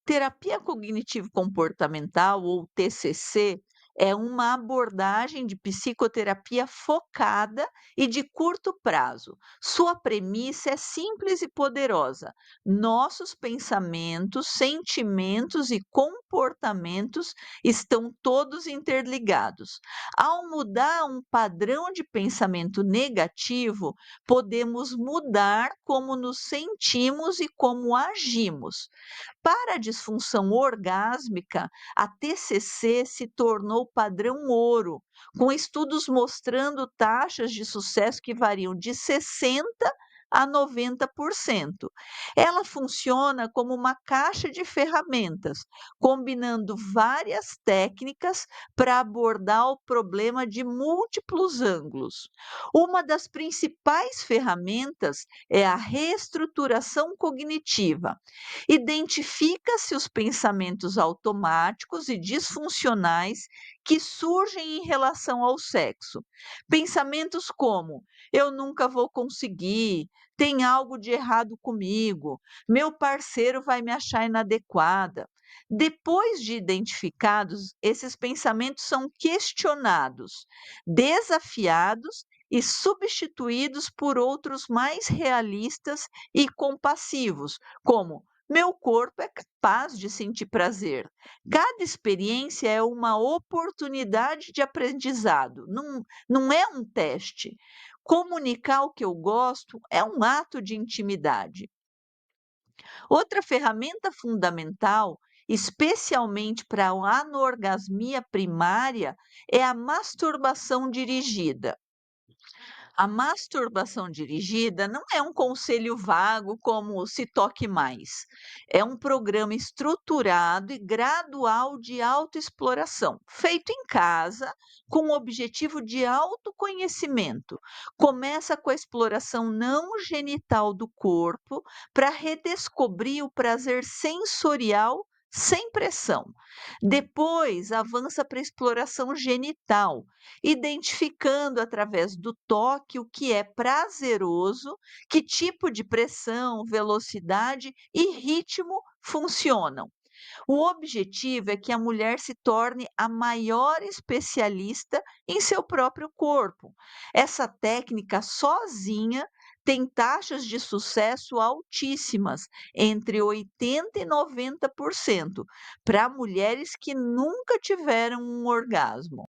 Terapia cognitivo-comportamental, ou TCC, é uma abordagem de psicoterapia focada e de curto prazo. Sua premissa é simples e poderosa. Nossos pensamentos, sentimentos e comportamentos estão todos interligados. Ao mudar um padrão de pensamento negativo, podemos mudar como nos sentimos e como agimos. Para a disfunção orgásmica, a TCC se tornou padrão ouro, com estudos mostrando taxas de sucesso que variam de 60 a 90%. Ela funciona como uma caixa de ferramentas, combinando várias técnicas para abordar o problema de múltiplos ângulos. Uma das principais ferramentas é a reestruturação cognitiva. Identifica-se os pensamentos automáticos e disfuncionais que surgem em relação ao sexo. Pensamentos como: eu nunca vou conseguir, tem algo de errado comigo, meu parceiro vai me achar inadequada. Depois de identificados, esses pensamentos são questionados, desafiados e substituídos por outros mais realistas e compassivos, como: meu corpo é capaz de sentir prazer. Cada experiência é uma oportunidade de aprendizado, não é um teste. Comunicar o que eu gosto é um ato de intimidade. Outra ferramenta fundamental, especialmente para a anorgasmia primária, é a masturbação dirigida. A masturbação dirigida não é um conselho vago como o Se Toque Mais. É um programa estruturado e gradual de autoexploração, feito em casa, com o objetivo de autoconhecimento. Começa com a exploração não genital do corpo para redescobrir o prazer sensorial sem pressão. Depois, avança para a exploração genital, identificando através do toque o que é prazeroso, que tipo de pressão, velocidade e ritmo funcionam. O objetivo é que a mulher se torne a maior especialista em seu próprio corpo. Essa técnica sozinha tem taxas de sucesso altíssimas, entre 80 e 90%, para mulheres que nunca tiveram um orgasmo.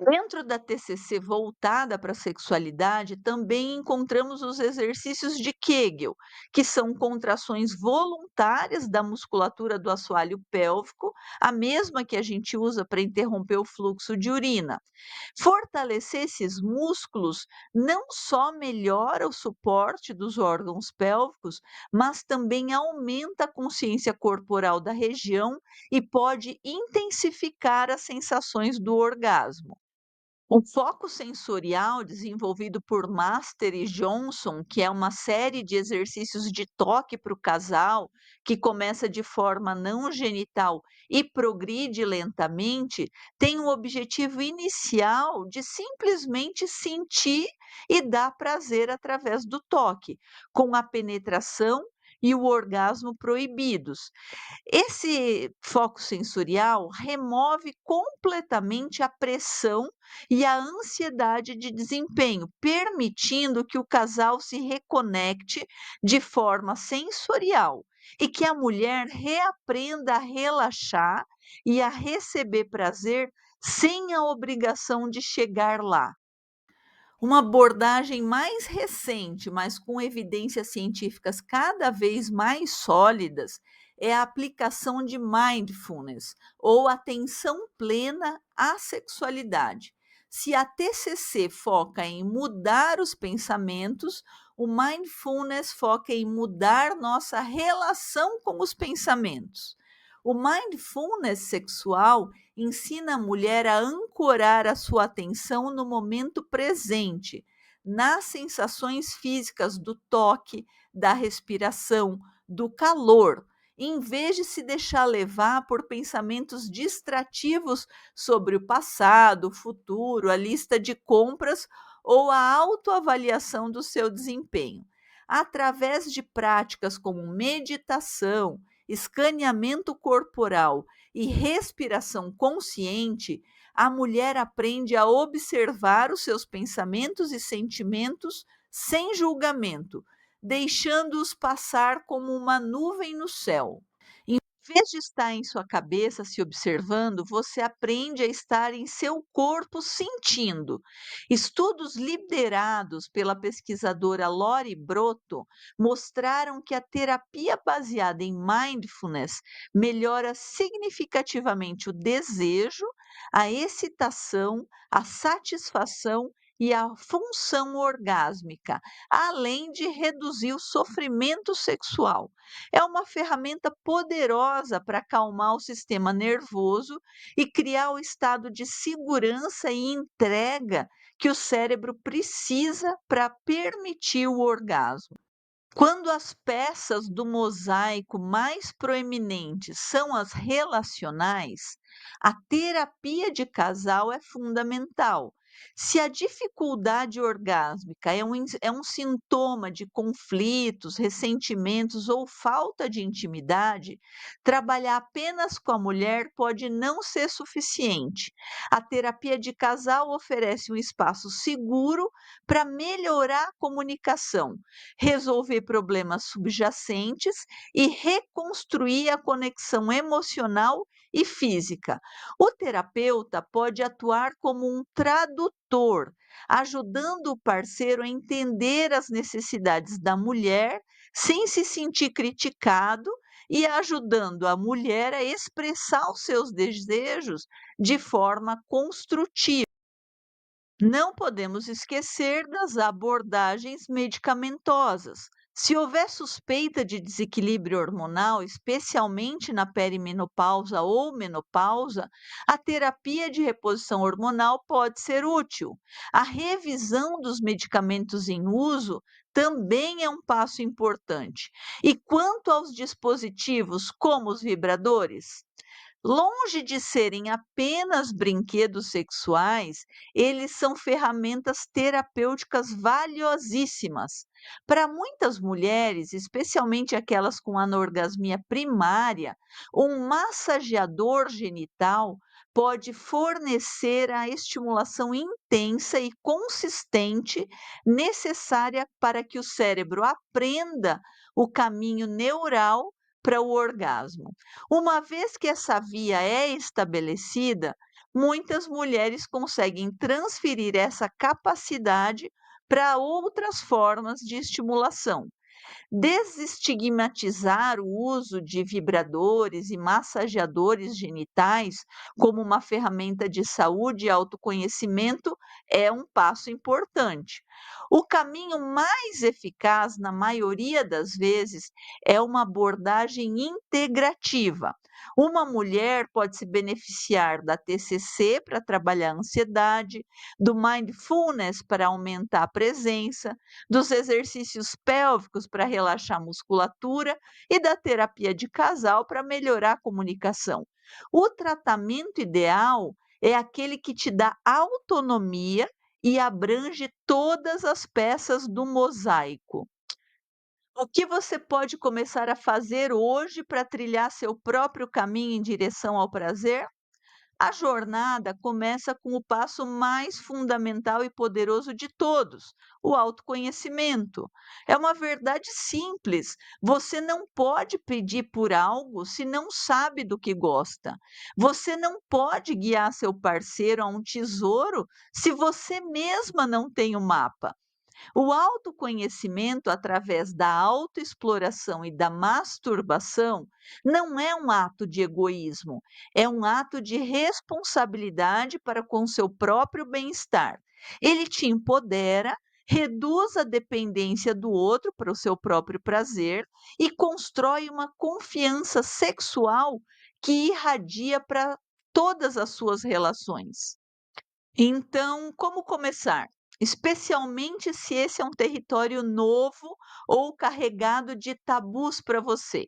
Dentro da TCC voltada para a sexualidade, também encontramos os exercícios de Kegel, que são contrações voluntárias da musculatura do assoalho pélvico, a mesma que a gente usa para interromper o fluxo de urina. Fortalecer esses músculos não só melhora o suporte dos órgãos pélvicos, mas também aumenta a consciência corporal da região e pode intensificar as sensações do orgasmo. O foco sensorial, desenvolvido por Master e Johnson, que é uma série de exercícios de toque para o casal, que começa de forma não genital e progride lentamente, tem o objetivo inicial de simplesmente sentir e dar prazer através do toque, com a penetração e o orgasmo proibidos. Esse foco sensorial remove completamente a pressão e a ansiedade de desempenho, permitindo que o casal se reconecte de forma sensorial e que a mulher reaprenda a relaxar e a receber prazer sem a obrigação de chegar lá. Uma abordagem mais recente, mas com evidências científicas cada vez mais sólidas, é a aplicação de mindfulness, ou atenção plena à sexualidade. Se a TCC foca em mudar os pensamentos, o mindfulness foca em mudar nossa relação com os pensamentos. O mindfulness sexual ensina a mulher a ancorar a sua atenção no momento presente, nas sensações físicas do toque, da respiração, do calor, em vez de se deixar levar por pensamentos distrativos sobre o passado, o futuro, a lista de compras ou a autoavaliação do seu desempenho. Através de práticas como meditação, escaneamento corporal e respiração consciente, a mulher aprende a observar os seus pensamentos e sentimentos sem julgamento, deixando-os passar como uma nuvem no céu. Em vez de estar em sua cabeça se observando, você aprende a estar em seu corpo sentindo. Estudos liderados pela pesquisadora Lori Broto mostraram que a terapia baseada em mindfulness melhora significativamente o desejo, a excitação, a satisfação e a função orgásmica, além de reduzir o sofrimento sexual. É uma ferramenta poderosa para acalmar o sistema nervoso e criar o estado de segurança e entrega que o cérebro precisa para permitir o orgasmo. Quando as peças do mosaico mais proeminentes são as relacionais, a terapia de casal é fundamental. Se a dificuldade orgásmica é um sintoma de conflitos, ressentimentos ou falta de intimidade, trabalhar apenas com a mulher pode não ser suficiente. A terapia de casal oferece um espaço seguro para melhorar a comunicação, resolver problemas subjacentes e reconstruir a conexão emocional e física. O terapeuta pode atuar como um tradutor, ajudando o parceiro a entender as necessidades da mulher sem se sentir criticado e ajudando a mulher a expressar os seus desejos de forma construtiva. Não podemos esquecer das abordagens medicamentosas. Se houver suspeita de desequilíbrio hormonal, especialmente na perimenopausa ou menopausa, a terapia de reposição hormonal pode ser útil. A revisão dos medicamentos em uso também é um passo importante. E quanto aos dispositivos como os vibradores? Longe de serem apenas brinquedos sexuais, eles são ferramentas terapêuticas valiosíssimas. Para muitas mulheres, especialmente aquelas com anorgasmia primária, um massageador genital pode fornecer a estimulação intensa e consistente necessária para que o cérebro aprenda o caminho neural para o orgasmo. Uma vez que essa via é estabelecida, muitas mulheres conseguem transferir essa capacidade para outras formas de estimulação. Desestigmatizar o uso de vibradores e massageadores genitais como uma ferramenta de saúde e autoconhecimento é um passo importante. O caminho mais eficaz, na maioria das vezes, é uma abordagem integrativa. Uma mulher pode se beneficiar da TCC para trabalhar a ansiedade, do mindfulness para aumentar a presença, dos exercícios pélvicos para relaxar a musculatura e da terapia de casal para melhorar a comunicação. O tratamento ideal é aquele que te dá autonomia e abrange todas as peças do mosaico. O que você pode começar a fazer hoje para trilhar seu próprio caminho em direção ao prazer? A jornada começa com o passo mais fundamental e poderoso de todos, o autoconhecimento. É uma verdade simples. Você não pode pedir por algo se não sabe do que gosta. Você não pode guiar seu parceiro a um tesouro se você mesma não tem o mapa. O autoconhecimento através da autoexploração e da masturbação não é um ato de egoísmo, é um ato de responsabilidade para com seu próprio bem-estar. Ele te empodera, reduz a dependência do outro para o seu próprio prazer e constrói uma confiança sexual que irradia para todas as suas relações. Então, como começar? Especialmente se esse é um território novo ou carregado de tabus para você.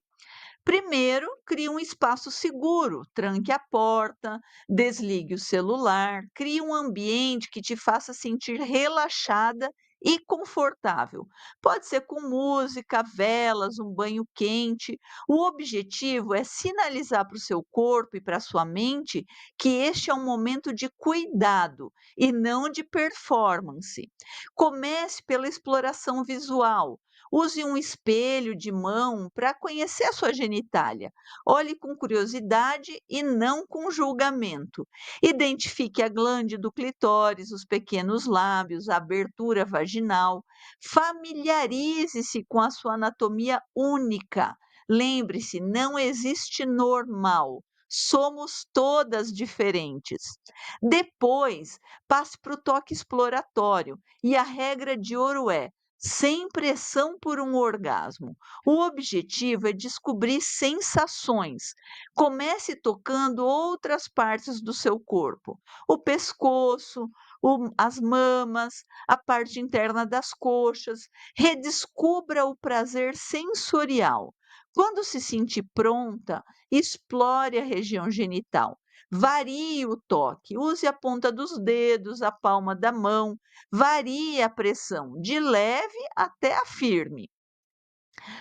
Primeiro, crie um espaço seguro, tranque a porta, desligue o celular, crie um ambiente que te faça sentir relaxada e confortável. Pode ser com música, velas, um banho quente. O objetivo é sinalizar para o seu corpo e para a sua mente que este é um momento de cuidado e não de performance. Comece pela exploração visual. Use um espelho de mão para conhecer a sua genitália. Olhe com curiosidade e não com julgamento. Identifique a glande do clitóris, os pequenos lábios, a abertura vaginal. Familiarize-se com a sua anatomia única. Lembre-se, não existe normal, Somos todas diferentes. Depois, passe para o toque exploratório e a regra de ouro é: sem pressão por um orgasmo. O objetivo é descobrir sensações. Comece tocando outras partes do seu corpo: o pescoço, as mamas, a parte interna das coxas. Redescubra o prazer sensorial. Quando se sentir pronta, explore a região genital. Varie o toque, use a ponta dos dedos, a palma da mão, varie a pressão, de leve até a firme.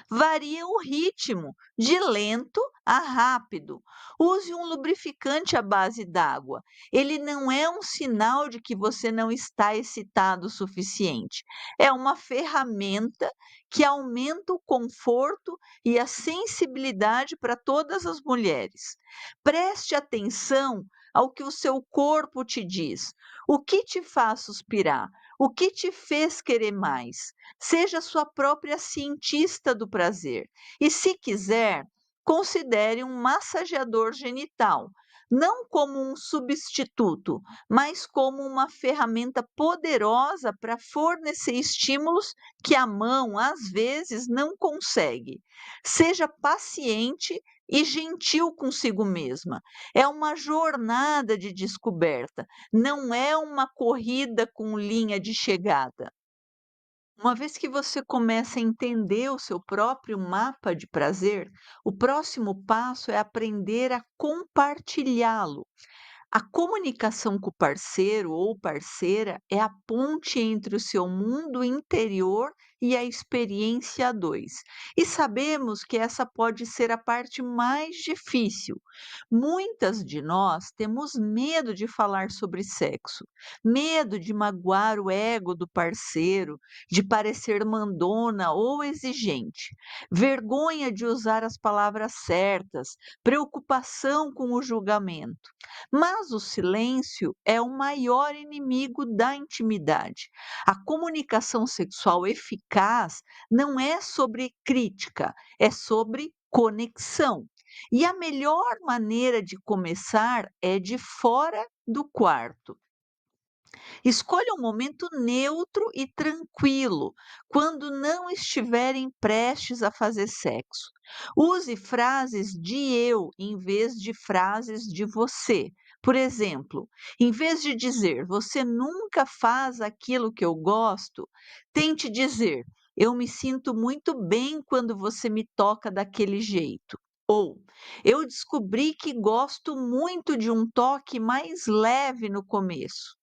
Varia o ritmo, de lento a rápido. Use um lubrificante à base d'água. Ele não é um sinal de que você não está excitado o suficiente. É uma ferramenta que aumenta o conforto e a sensibilidade para todas as mulheres. Preste atenção ao que o seu corpo te diz. O que te faz suspirar? O que te fez querer mais? Seja sua própria cientista do prazer. E, se quiser, considere um massageador genital, não como um substituto, mas como uma ferramenta poderosa para fornecer estímulos que a mão, às vezes, não consegue. Seja paciente e gentil consigo mesma. É uma jornada de descoberta, não é uma corrida com linha de chegada. Uma vez que você começa a entender o seu próprio mapa de prazer, o próximo passo é aprender a compartilhá-lo. A comunicação com o parceiro ou parceira é a ponte entre o seu mundo interior e a experiência a dois. E sabemos que essa pode ser a parte mais difícil. Muitas de nós temos medo de falar sobre sexo, medo de magoar o ego do parceiro, de parecer mandona ou exigente, vergonha de usar as palavras certas, preocupação com o julgamento. Mas o silêncio é o maior inimigo da intimidade. A comunicação sexual eficaz não é sobre crítica, é sobre conexão. E a melhor maneira de começar é de fora do quarto. Escolha um momento neutro e tranquilo, quando não estiverem prestes a fazer sexo. Use frases de eu em vez de frases de você. Por exemplo, em vez de dizer você nunca faz aquilo que eu gosto, tente dizer eu me sinto muito bem quando você me toca daquele jeito. Ou eu descobri que gosto muito de um toque mais leve no começo.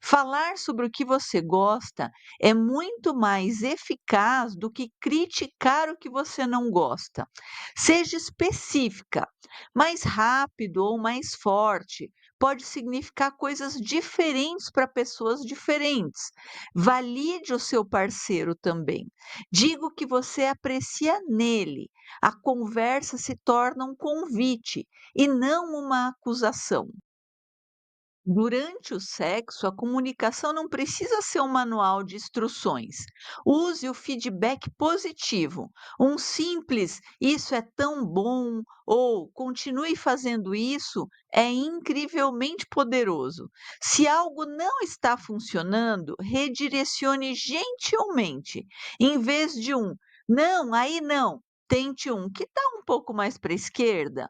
Falar sobre o que você gosta é muito mais eficaz do que criticar o que você não gosta. Seja específica, mais rápido ou mais forte. Pode significar coisas diferentes para pessoas diferentes. Valide o seu parceiro também. Diga o que você aprecia nele. A conversa se torna um convite e não uma acusação. Durante o sexo, a comunicação não precisa ser um manual de instruções. Use o feedback positivo. Um simples "isso é tão bom" ou "continue fazendo isso" é incrivelmente poderoso. Se algo não está funcionando, redirecione gentilmente. Em vez de um "não, aí não", tente um "que tal um pouco mais para a esquerda?".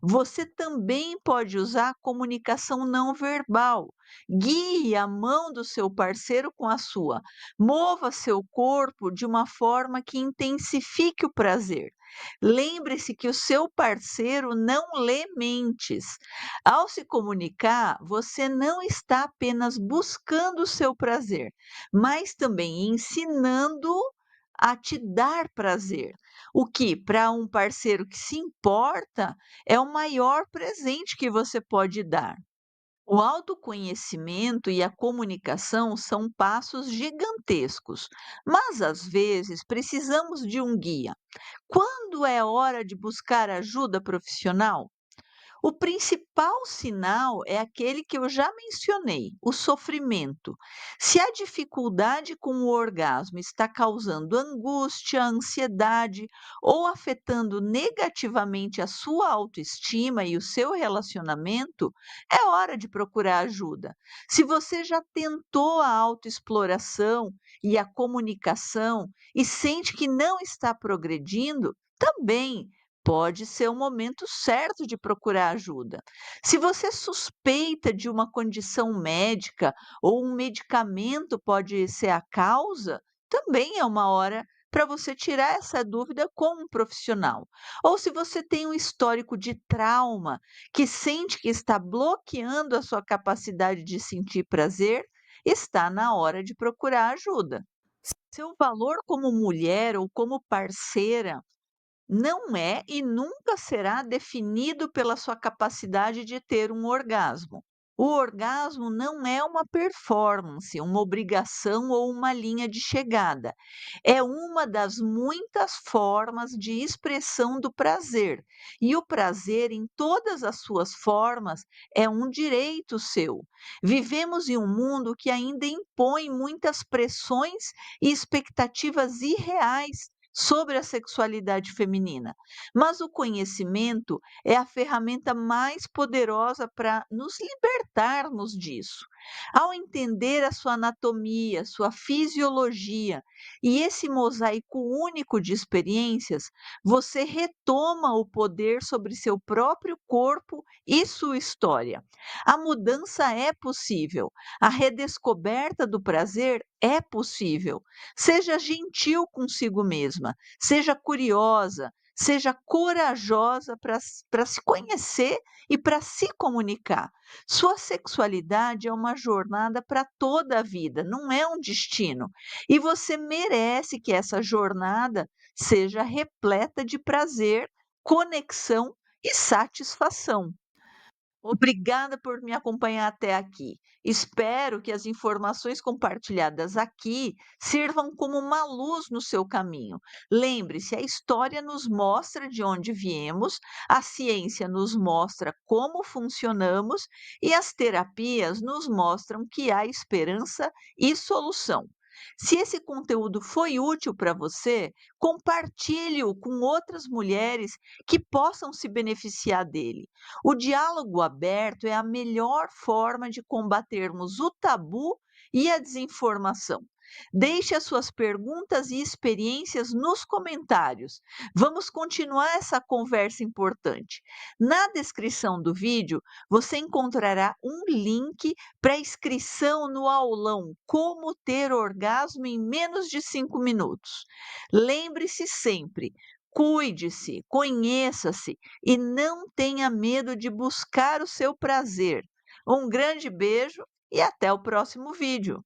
Você também pode usar a comunicação não verbal. Guie a mão do seu parceiro com a sua. Mova seu corpo de uma forma que intensifique o prazer. Lembre-se que o seu parceiro não lê mentes. Ao se comunicar, você não está apenas buscando o seu prazer, mas também ensinando a te dar prazer. O que, para um parceiro que se importa, é o maior presente que você pode dar. O autoconhecimento e a comunicação são passos gigantescos, mas às vezes precisamos de um guia. Quando é hora de buscar ajuda profissional? O principal sinal é aquele que eu já mencionei, o sofrimento. Se a dificuldade com o orgasmo está causando angústia, ansiedade ou afetando negativamente a sua autoestima e o seu relacionamento, é hora de procurar ajuda. Se você já tentou a autoexploração e a comunicação e sente que não está progredindo, também pode ser o momento certo de procurar ajuda. Se você suspeita de uma condição médica ou um medicamento pode ser a causa, também é uma hora para você tirar essa dúvida com um profissional. Ou se você tem um histórico de trauma que sente que está bloqueando a sua capacidade de sentir prazer, está na hora de procurar ajuda. Seu valor como mulher ou como parceira não é e nunca será definido pela sua capacidade de ter um orgasmo. O orgasmo não é uma performance, uma obrigação ou uma linha de chegada. É uma das muitas formas de expressão do prazer. E o prazer, em todas as suas formas, é um direito seu. Vivemos em um mundo que ainda impõe muitas pressões e expectativas irreais sobre a sexualidade feminina. Mas o conhecimento é a ferramenta mais poderosa para nos libertarmos disso. Ao entender a sua anatomia, sua fisiologia e esse mosaico único de experiências, você retoma o poder sobre seu próprio corpo e sua história. A mudança é possível, a redescoberta do prazer é possível. Seja gentil consigo mesma, seja curiosa, seja corajosa para se conhecer e para se comunicar. Sua sexualidade é uma jornada para toda a vida, não é um destino. E você merece que essa jornada seja repleta de prazer, conexão e satisfação. Obrigada por me acompanhar até aqui. Espero que as informações compartilhadas aqui sirvam como uma luz no seu caminho. Lembre-se, a história nos mostra de onde viemos, a ciência nos mostra como funcionamos e as terapias nos mostram que há esperança e solução. Se esse conteúdo foi útil para você, compartilhe-o com outras mulheres que possam se beneficiar dele. O diálogo aberto é a melhor forma de combatermos o tabu e a desinformação. Deixe as suas perguntas e experiências nos comentários. Vamos continuar essa conversa importante. Na descrição do vídeo, você encontrará um link para inscrição no aulão Como ter orgasmo em menos de 5 minutos. Lembre-se sempre, cuide-se, conheça-se e não tenha medo de buscar o seu prazer. Um grande beijo e até o próximo vídeo.